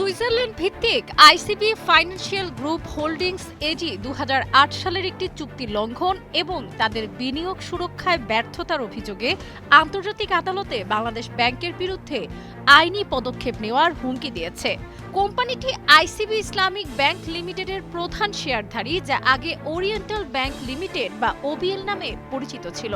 Switzerland ভিত্তিক ICB financial group holdings AG ২০০৮ সালের একটি চুক্তি লঙ্ঘন এবং তাদের বিনিয়োগ সুরক্ষায় ব্যর্থতার অভিযোগে আন্তর্জাতিক আদালতে বাংলাদেশ ব্যাংকের বিরুদ্ধে আইনি পদক্ষেপ নেওয়ার হুমকি দিয়েছে। কোম্পানিটি আইসিবি ইসলামিক ব্যাংক লিমিটেডের প্রধান শেয়ারধারী, যা আগে ওরিয়েন্টাল ব্যাংক লিমিটেড বা ওবিএল নামে পরিচিত ছিল।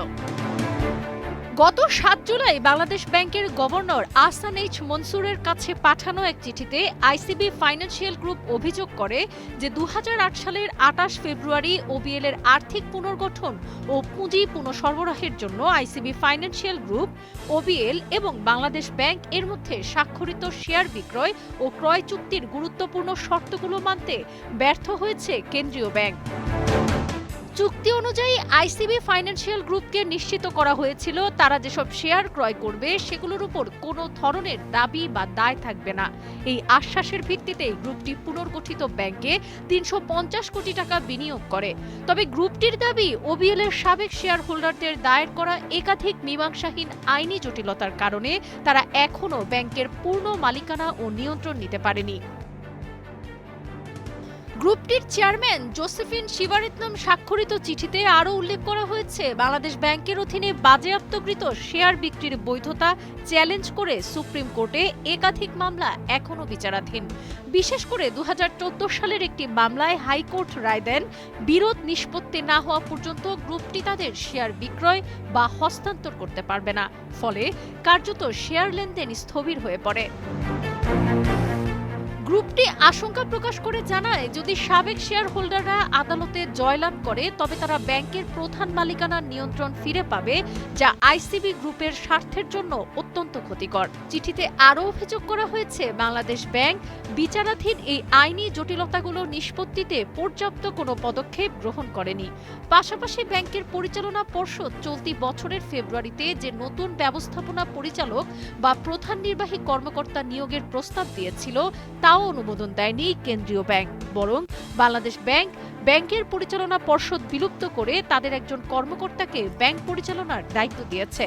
গত ৭ জুলাই বাংলাদেশ ব্যাংকের গভর্নর আহসান এইচ মনসুরের কাছে পাঠানো এক চিঠিতে আইসিবি ফাইন্যান্সিয়াল গ্রুপ অভিযোগ করে যে ২০০৮ সালের ২৮ ফেব্রুয়ারি ওবিএল এর আর্থিক পুনর্গঠন ও পুঁজি পুনঃসরবরাহের জন্য আইসিবি ফাইন্যান্সিয়াল গ্রুপ, ওবিএল এবং বাংলাদেশ ব্যাংক এর মধ্যে স্বাক্ষরিত শেয়ার বিক্রয় ও ক্রয় চুক্তির গুরুত্বপূর্ণ শর্তগুলো মানতে ব্যর্থ হয়েছে কেন্দ্রীয় ব্যাংক। চুক্তি অনুযায়ী আইসিবি ফাইন্যান্সিয়াল গ্রুপকে নিশ্চিত করা হয়েছিল তারা যেসব শেয়ার ক্রয় করবে সেগুলোর উপর কোনো ধরনের দাবি বা দায় থাকবে না। এই আশ্বাসের ভিত্তিতেই গ্রুপটি পুনর্গঠিত ব্যাংকে ৩৫০ কোটি টাকা বিনিয়োগ করে। তবে গ্রুপটির দাবি, ওবিএল এর সাবেক শেয়ার হোল্ডারদের দায়ের করা একাধিক মীমাংসাহীন আইনি জটিলতার কারণে তারা এখনও ব্যাংকের পূর্ণ মালিকানা ও নিয়ন্ত্রণ নিতে পারেনি। গ্রুপটির চেয়ারম্যান জোসেফিন শিবারত্নম স্বাক্ষরিত চিঠিতে আরও উল্লেখ করা হয়েছে, বাংলাদেশ ব্যাংকের অধীনে বাজেয়াপ্তকৃত শেয়ার বিক্রির বৈধতা চ্যালেঞ্জ করে সুপ্রিম কোর্টে একাধিক মামলা এখনও বিচারাধীন। বিশেষ করে ২০১৪ সালের একটি মামলায় হাইকোর্ট রায় দেন, বিরোধ নিষ্পত্তি না হওয়া পর্যন্ত গ্রুপটি তাদের শেয়ার বিক্রয় বা হস্তান্তর করতে পারবে না। ফলে কার্যত শেয়ার লেনদেন স্থবির হয়ে পড়ে। গ্রুপটি আশঙ্কা প্রকাশ করে জানায়, যদি সাবেক শেয়ার হোল্ডাররা আদালতে জয়লাভ করে তবে তারা ব্যাংকের প্রধান মালিকানার নিয়ন্ত্রণ ফিরে পাবে, যা আইসিবি গ্রুপের স্বার্থের জন্য অত্যন্ত ক্ষতিকর। চিঠিতে আরও অভিযোগ করা হয়েছে, বাংলাদেশ ব্যাংক বিচারাধীন এই আইনি জটিলতাগুলো নিষ্পত্তিতে পর্যাপ্ত কোনো পদক্ষেপ গ্রহণ করেনি। পাশাপাশি ব্যাংকের পরিচালনা পর্ষদ চলতি বছরের ফেব্রুয়ারিতে যে নতুন ব্যবস্থাপনা পরিচালক বা প্রধান নির্বাহী কর্মকর্তা নিয়োগের প্রস্তাব দিয়েছিল তাও অনুমোদন দেয়নি কেন্দ্রীয় ব্যাংক, বরং বাংলাদেশ ব্যাংকের পরিচালনা পর্ষদ বিলুপ্ত করে তাদের একজন কর্মকর্তাকে ব্যাংক পরিচালনার দায়িত্ব দিয়েছে।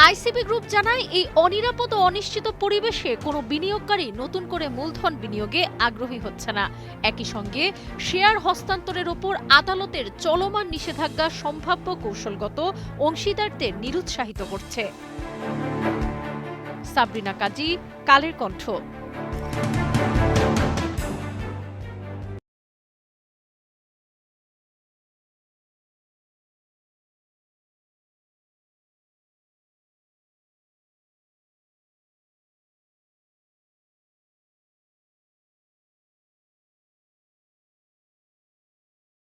আইসিবি গ্রুপ জানায়, এই অনিরাপদ ও অনিশ্চিত পরিবেশে কোনো বিনিয়োগকারী নতুন করে মূলধন বিনিয়োগে আগ্রহী হচ্ছে না। একই সঙ্গে শেয়ার হস্তান্তরের ওপর আদালতের চলমান নিষেধাজ্ঞা সম্ভাব্য কৌশলগত অংশীদারদের নিরুৎসাহিত করছে। সাবরিনা কাজী, কালের কণ্ঠ।